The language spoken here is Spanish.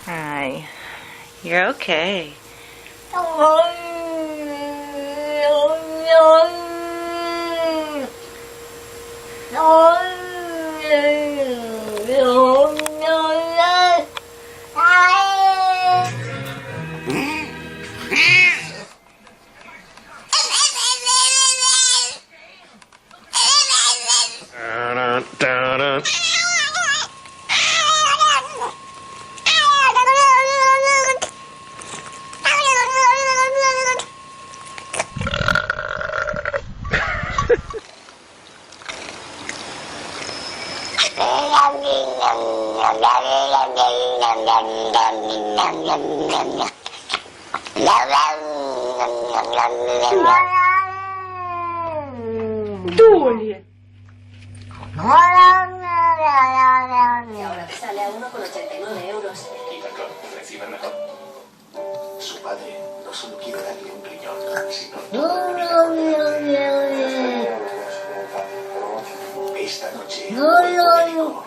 Hi, you're okay. Dule. Y ahora sale a 1,89 euros. Y perdón, recibe mejor. Su padre no solo quiere darle un riñón, sino toda la vida. Esta noche, el médico